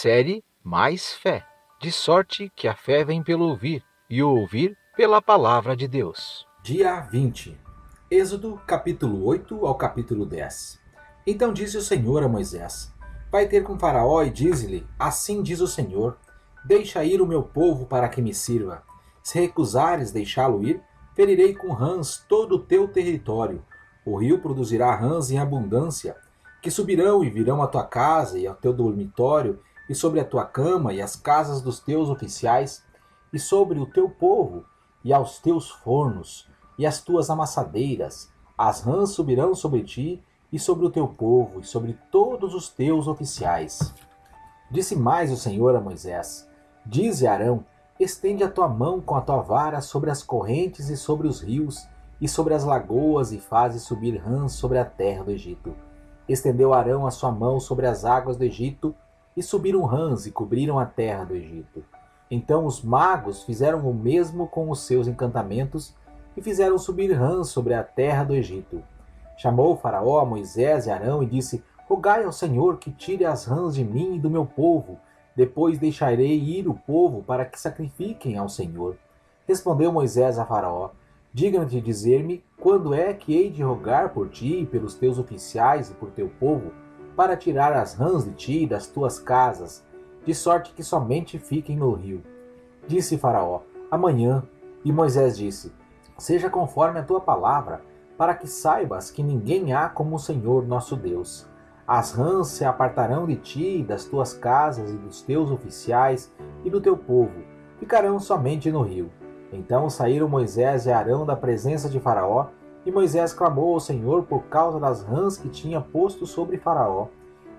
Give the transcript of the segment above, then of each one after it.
Série Mais Fé, de sorte que a fé vem pelo ouvir, e o ouvir pela palavra de Deus. Dia 20. Êxodo, capítulo 8 ao capítulo 10. Então disse o Senhor a Moisés: Vai ter com Faraó e dize-lhe: Assim diz o Senhor: Deixa ir o meu povo para que me sirva. Se recusares deixá-lo ir, ferirei com rãs todo o teu território. O rio produzirá rãs em abundância, que subirão e virão à tua casa e ao teu dormitório, e sobre a tua cama e as casas dos teus oficiais, e sobre o teu povo, e aos teus fornos, e as tuas amassadeiras. As rãs subirão sobre ti, e sobre o teu povo, e sobre todos os teus oficiais. Disse mais o Senhor a Moisés: Dize a Arão: Estende a tua mão com a tua vara sobre as correntes e sobre os rios, e sobre as lagoas, e faze subir rãs sobre a terra do Egito. Estendeu Arão a sua mão sobre as águas do Egito, e subiram rãs e cobriram a terra do Egito. Então os magos fizeram o mesmo com os seus encantamentos, e fizeram subir rãs sobre a terra do Egito. Chamou Faraó a Moisés e Arão e disse: Rogai ao Senhor que tire as rãs de mim e do meu povo. Depois deixarei ir o povo para que sacrifiquem ao Senhor. Respondeu Moisés a Faraó: Digna-te dizer-me quando é que hei de rogar por ti e pelos teus oficiais e por teu povo, para tirar as rãs de ti e das tuas casas, de sorte que somente fiquem no rio. Disse Faraó: Amanhã. E Moisés disse: Seja conforme a tua palavra, para que saibas que ninguém há como o Senhor nosso Deus. As rãs se apartarão de ti, das tuas casas e dos teus oficiais e do teu povo, ficarão somente no rio. Então saíram Moisés e Arão da presença de Faraó, e Moisés clamou ao Senhor por causa das rãs que tinha posto sobre Faraó.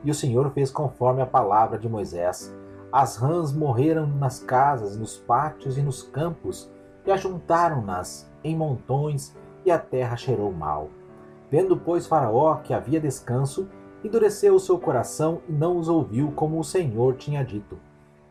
E o Senhor fez conforme a palavra de Moisés. As rãs morreram nas casas, nos pátios e nos campos, e ajuntaram-nas em montões, e a terra cheirou mal. Vendo, pois, Faraó que havia descanso, endureceu o seu coração e não os ouviu como o Senhor tinha dito.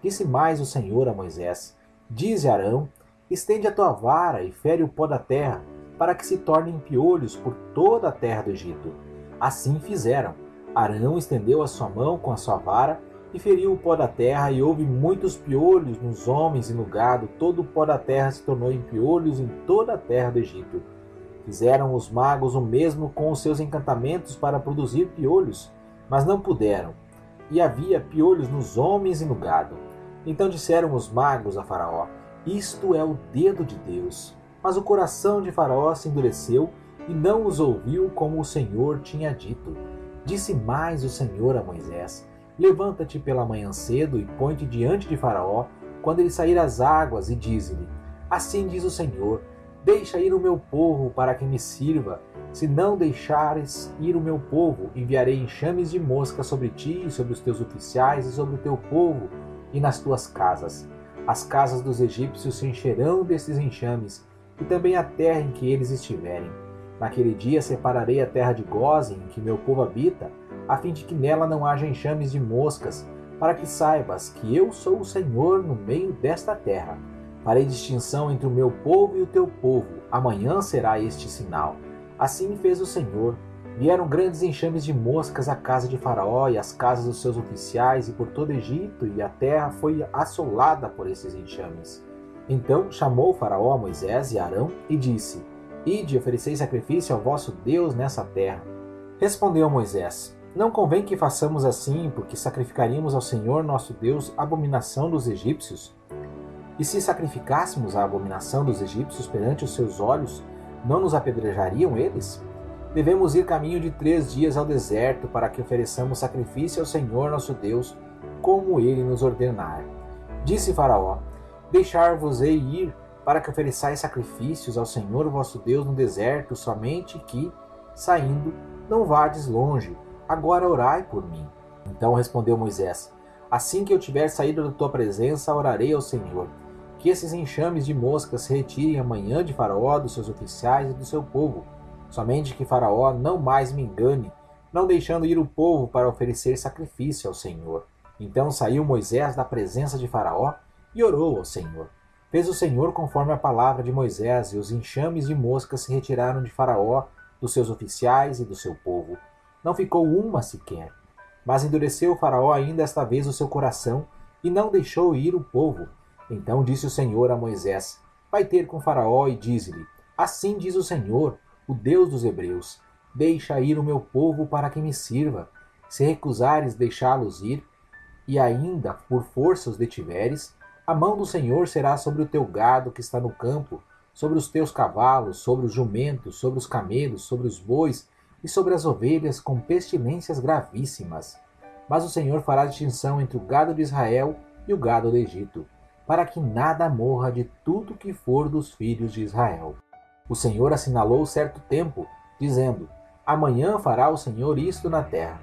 Disse mais o Senhor a Moisés: Dize a Arão: Estende a tua vara e fere o pó da terra, para que se tornem piolhos por toda a terra do Egito. Assim fizeram. Arão estendeu a sua mão com a sua vara e feriu o pó da terra, e houve muitos piolhos nos homens e no gado. Todo o pó da terra se tornou em piolhos em toda a terra do Egito. Fizeram os magos o mesmo com os seus encantamentos para produzir piolhos, mas não puderam, e havia piolhos nos homens e no gado. Então disseram os magos a Faraó: Isto é o dedo de Deus. Mas o coração de Faraó se endureceu e não os ouviu como o Senhor tinha dito. Disse mais o Senhor a Moisés: Levanta-te pela manhã cedo e põe-te diante de Faraó, quando ele sair às águas, e dize-lhe: Assim diz o Senhor: Deixa ir o meu povo para que me sirva. Se não deixares ir o meu povo, enviarei enxames de mosca sobre ti e sobre os teus oficiais e sobre o teu povo e nas tuas casas. As casas dos egípcios se encherão desses enxames, e também a terra em que eles estiverem. Naquele dia separarei a terra de Gósen, em que meu povo habita, a fim de que nela não haja enxames de moscas, para que saibas que eu sou o Senhor no meio desta terra. Farei distinção entre o meu povo e o teu povo. Amanhã será este sinal. Assim fez o Senhor. Vieram grandes enxames de moscas à casa de Faraó e às casas dos seus oficiais e por todo o Egito, e a terra foi assolada por esses enxames. Então chamou Faraó a Moisés e Arão e disse: Ide, oferecei sacrifício ao vosso Deus nessa terra. Respondeu Moisés: Não convém que façamos assim, porque sacrificaríamos ao Senhor nosso Deus a abominação dos egípcios? E se sacrificássemos a abominação dos egípcios perante os seus olhos, não nos apedrejariam eles? Devemos ir caminho de 3 dias ao deserto, para que ofereçamos sacrifício ao Senhor nosso Deus, como ele nos ordenar. Disse Faraó: Deixar-vos-ei ir, para que ofereçais sacrifícios ao Senhor vosso Deus no deserto, somente que, saindo, não vades longe. Agora orai por mim. Então respondeu Moisés: Assim que eu tiver saído da tua presença, orarei ao Senhor, que esses enxames de moscas se retirem amanhã de Faraó, dos seus oficiais e do seu povo. Somente que Faraó não mais me engane, não deixando ir o povo para oferecer sacrifício ao Senhor. Então saiu Moisés da presença de Faraó e orou ao Senhor. Fez o Senhor conforme a palavra de Moisés, e os enxames de moscas se retiraram de Faraó, dos seus oficiais e do seu povo. Não ficou uma sequer. Mas endureceu o Faraó ainda esta vez o seu coração e não deixou ir o povo. Então disse o Senhor a Moisés: vai ter com Faraó e dize-lhe: assim diz o Senhor, o Deus dos Hebreus: deixa ir o meu povo para que me sirva. Se recusares deixá-los ir, e ainda por força os detiveres, a mão do Senhor será sobre o teu gado que está no campo, sobre os teus cavalos, sobre os jumentos, sobre os camelos, sobre os bois e sobre as ovelhas, com pestilências gravíssimas. Mas o Senhor fará distinção entre o gado de Israel e o gado do Egito, para que nada morra de tudo que for dos filhos de Israel. O Senhor assinalou certo tempo, dizendo: amanhã fará o Senhor isto na terra.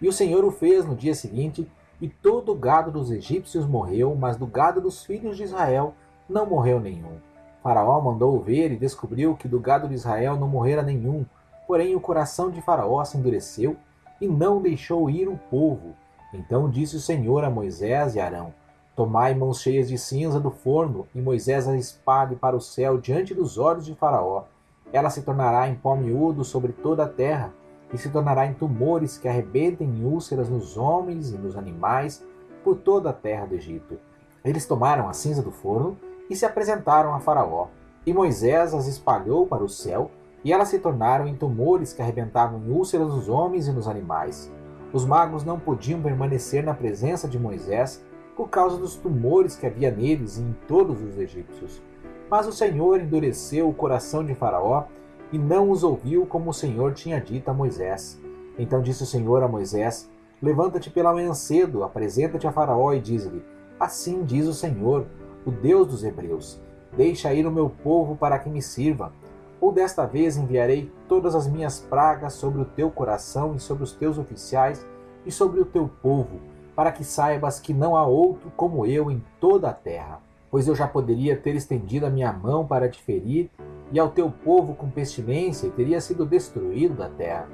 E o Senhor o fez no dia seguinte, e todo o gado dos egípcios morreu, mas do gado dos filhos de Israel não morreu nenhum. Faraó mandou ver e descobriu que do gado de Israel não morrera nenhum, porém o coração de Faraó se endureceu e não deixou ir o povo. Então disse o Senhor a Moisés e Arão: tomai mãos cheias de cinza do forno, e Moisés a espalhe para o céu diante dos olhos de Faraó. Ela se tornará em pó miúdo sobre toda a terra, e se tornará em tumores que arrebentem em úlceras nos homens e nos animais por toda a terra do Egito. Eles tomaram a cinza do forno e se apresentaram a Faraó. E Moisés as espalhou para o céu, e elas se tornaram em tumores que arrebentavam em úlceras nos homens e nos animais. Os magos não podiam permanecer na presença de Moisés por causa dos tumores que havia neles e em todos os egípcios. Mas o Senhor endureceu o coração de Faraó e não os ouviu como o Senhor tinha dito a Moisés. Então disse o Senhor a Moisés: levanta-te pela manhã cedo, apresenta-te a Faraó e diz-lhe: assim diz o Senhor, o Deus dos Hebreus: deixa ir o meu povo para que me sirva. Ou desta vez enviarei todas as minhas pragas sobre o teu coração e sobre os teus oficiais e sobre o teu povo, para que saibas que não há outro como eu em toda a terra. Pois eu já poderia ter estendido a minha mão para te ferir, e ao teu povo com pestilência, e teria sido destruído da terra.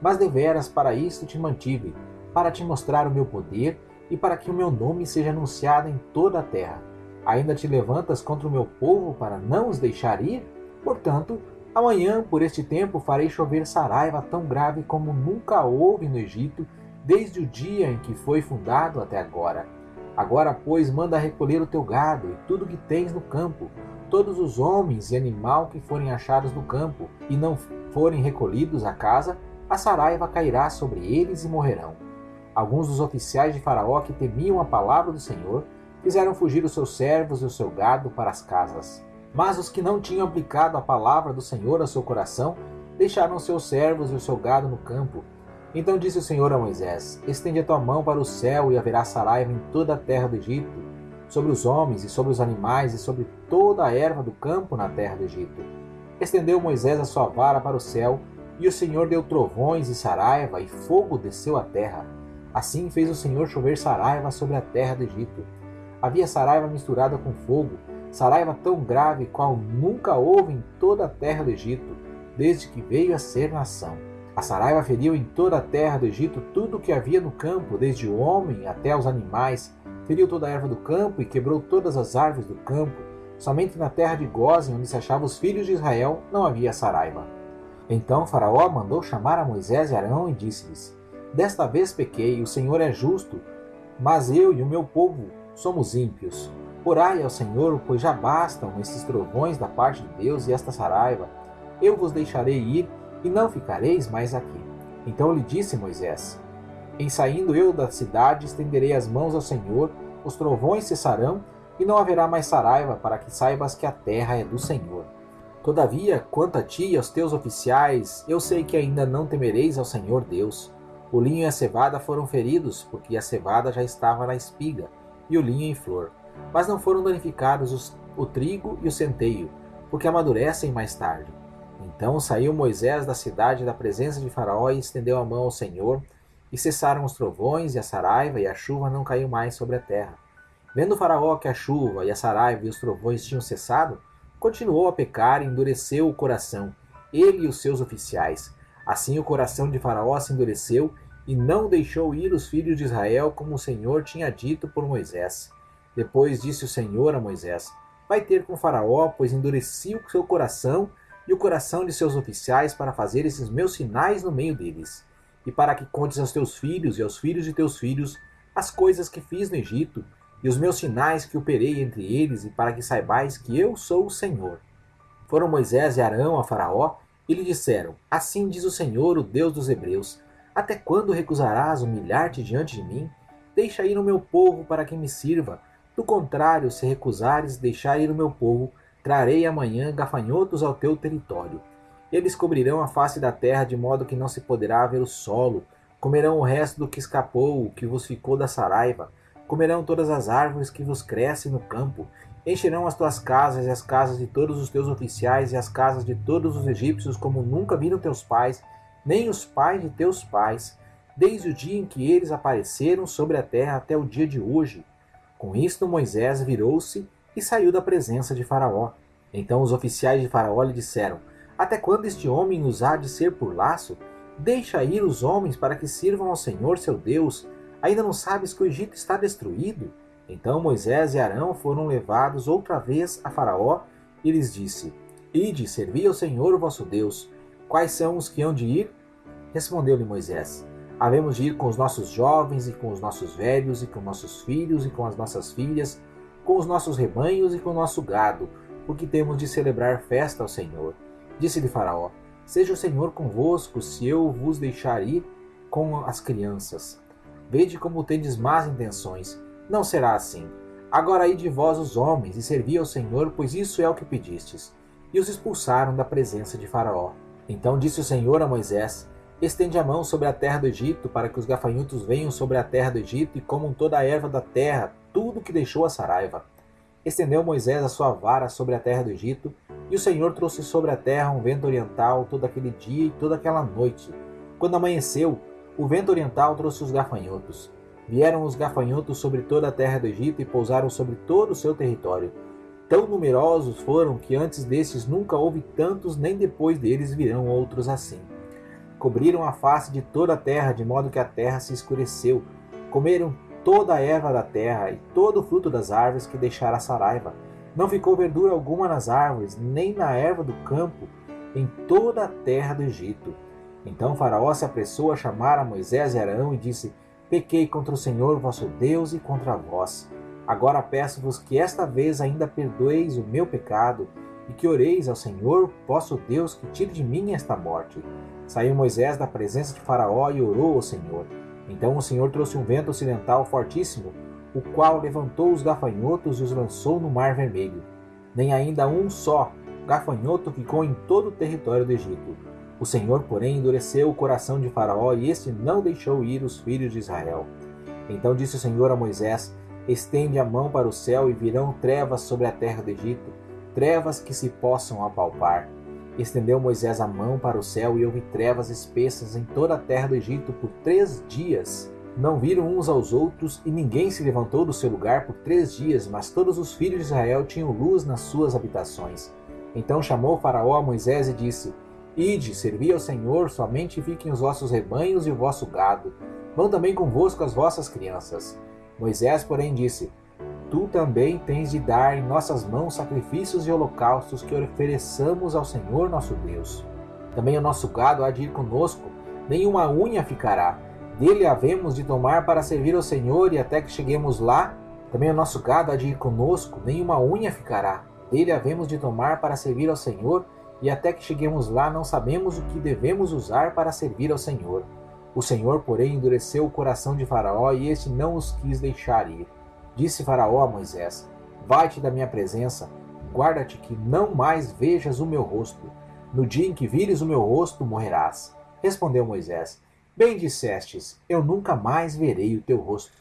Mas deveras para isto te mantive, para te mostrar o meu poder, e para que o meu nome seja anunciado em toda a terra. Ainda te levantas contra o meu povo para não os deixar ir? Portanto, amanhã, por este tempo, farei chover saraiva tão grave como nunca houve no Egito, desde o dia em que foi fundado até agora. Agora, pois, manda recolher o teu gado e tudo que tens no campo, todos os homens e animal que forem achados no campo, e não forem recolhidos à casa, a saraiva cairá sobre eles e morrerão. Alguns dos oficiais de Faraó que temiam a palavra do Senhor fizeram fugir os seus servos e o seu gado para as casas. Mas os que não tinham aplicado a palavra do Senhor ao seu coração deixaram os seus servos e o seu gado no campo. Então disse o Senhor a Moisés: estende a tua mão para o céu e haverá saraiva em toda a terra do Egito, sobre os homens e sobre os animais e sobre toda a erva do campo na terra do Egito. Estendeu Moisés a sua vara para o céu, e o Senhor deu trovões e saraiva, e fogo desceu à terra. Assim fez o Senhor chover saraiva sobre a terra do Egito. Havia saraiva misturada com fogo, saraiva tão grave qual nunca houve em toda a terra do Egito, desde que veio a ser nação. A saraiva feriu em toda a terra do Egito tudo o que havia no campo, desde o homem até os animais, feriu toda a erva do campo e quebrou todas as árvores do campo. Somente na terra de Gósen, onde se achavam os filhos de Israel, não havia saraiva. Então Faraó mandou chamar a Moisés e Arão e disse-lhes: desta vez pequei, o Senhor é justo, mas eu e o meu povo somos ímpios. Orai ao Senhor, pois já bastam estes trovões da parte de Deus e esta saraiva. Eu vos deixarei ir e não ficareis mais aqui. Então lhe disse Moisés: em saindo eu da cidade, estenderei as mãos ao Senhor, os trovões cessarão, e não haverá mais saraiva, para que saibas que a terra é do Senhor. Todavia, quanto a ti e aos teus oficiais, eu sei que ainda não temereis ao Senhor Deus. O linho e a cevada foram feridos, porque a cevada já estava na espiga, e o linho em flor. Mas não foram danificados o trigo e o centeio, porque amadurecem mais tarde. Então saiu Moisés da cidade da presença de Faraó e estendeu a mão ao Senhor, e cessaram os trovões e a saraiva, e a chuva não caiu mais sobre a terra. Vendo Faraó que a chuva e a saraiva e os trovões tinham cessado, continuou a pecar e endureceu o coração, ele e os seus oficiais. Assim o coração de Faraó se endureceu e não deixou ir os filhos de Israel, como o Senhor tinha dito por Moisés. Depois disse o Senhor a Moisés: vai ter com Faraó, pois endureci o seu coração e o coração de seus oficiais para fazer esses meus sinais no meio deles. e para que contes aos teus filhos e aos filhos de teus filhos as coisas que fiz no Egito, e os meus sinais que operei entre eles, e para que saibais que eu sou o Senhor. Foram Moisés e Arão a Faraó, e lhe disseram: Assim diz o Senhor, o Deus dos Hebreus: Até quando recusarás humilhar-te diante de mim? Deixa ir o meu povo para que me sirva. Do contrário, se recusares deixar ir o meu povo, trarei amanhã gafanhotos ao teu território. Eles cobrirão a face da terra, de modo que não se poderá ver o solo. Comerão o resto do que escapou, o que vos ficou da saraiva. Comerão todas as árvores que vos crescem no campo. Encherão as tuas casas e as casas de todos os teus oficiais e as casas de todos os egípcios, como nunca viram teus pais, nem os pais de teus pais, desde o dia em que eles apareceram sobre a terra até o dia de hoje. Com isto Moisés virou-se e saiu da presença de Faraó. Então os oficiais de Faraó lhe disseram: Até quando este homem nos há de ser por laço? Deixa ir os homens para que sirvam ao Senhor seu Deus. Ainda não sabes que o Egito está destruído? Então Moisés e Arão foram levados outra vez a Faraó e lhes disse: Ide, servi ao Senhor o vosso Deus. Quais são os que hão de ir? Respondeu-lhe Moisés: Havemos de ir com os nossos jovens e com os nossos velhos e com nossos filhos e com as nossas filhas, com os nossos rebanhos e com o nosso gado, porque temos de celebrar festa ao Senhor. Disse-lhe Faraó: Seja o Senhor convosco, se eu vos deixar ir com as crianças. Vede como tendes más intenções. Não será assim. Agora ide vós os homens, e servi ao Senhor, pois isso é o que pedistes. E os expulsaram da presença de Faraó. Então disse o Senhor a Moisés: Estende a mão sobre a terra do Egito, para que os gafanhotos venham sobre a terra do Egito e comam toda a erva da terra, tudo que deixou a saraiva. Estendeu Moisés a sua vara sobre a terra do Egito, e o Senhor trouxe sobre a terra um vento oriental todo aquele dia e toda aquela noite. Quando amanheceu, o vento oriental trouxe os gafanhotos. Vieram os gafanhotos sobre toda a terra do Egito e pousaram sobre todo o seu território. Tão numerosos foram que antes destes nunca houve tantos, nem depois deles virão outros assim. Cobriram a face de toda a terra, de modo que a terra se escureceu. Comeram toda a erva da terra e todo o fruto das árvores que deixara a saraiva. Não ficou verdura alguma nas árvores, nem na erva do campo, em toda a terra do Egito. Então Faraó se apressou a chamar a Moisés e Arão e disse: Pequei contra o Senhor vosso Deus e contra vós. Agora peço-vos que esta vez ainda perdoeis o meu pecado e que oreis ao Senhor vosso Deus que tire de mim esta morte. Saiu Moisés da presença de Faraó e orou ao Senhor. Então o Senhor trouxe um vento ocidental fortíssimo, o qual levantou os gafanhotos e os lançou no Mar Vermelho. Nem ainda um só gafanhoto ficou em todo o território do Egito. O Senhor, porém, endureceu o coração de Faraó e este não deixou ir os filhos de Israel. Então disse o Senhor a Moisés: Estende a mão para o céu e virão trevas sobre a terra do Egito, trevas que se possam apalpar. Estendeu Moisés a mão para o céu e houve trevas espessas em toda a terra do Egito por 3 dias. Não viram uns aos outros e ninguém se levantou do seu lugar por 3 dias, mas todos os filhos de Israel tinham luz nas suas habitações. Então chamou Faraó a Moisés e disse: Ide, servi ao Senhor, somente fiquem os vossos rebanhos e o vosso gado. Vão também convosco as vossas crianças. Moisés, porém, disse: Tu também tens de dar em nossas mãos sacrifícios e holocaustos que ofereçamos ao Senhor nosso Deus. Também o nosso gado há de ir conosco, nenhuma unha ficará. Dele havemos de tomar para servir ao Senhor, e até que cheguemos lá, também o nosso gado há de ir conosco, nenhuma unha ficará. Dele havemos de tomar para servir ao Senhor, e até que cheguemos lá não sabemos o que devemos usar para servir ao Senhor. O Senhor, porém, endureceu o coração de Faraó, e este não os quis deixar ir. Disse Faraó a Moisés: Vai-te da minha presença, guarda-te que não mais vejas o meu rosto. No dia em que vires o meu rosto, morrerás. Respondeu Moisés: Bem dissestes, eu nunca mais verei o teu rosto.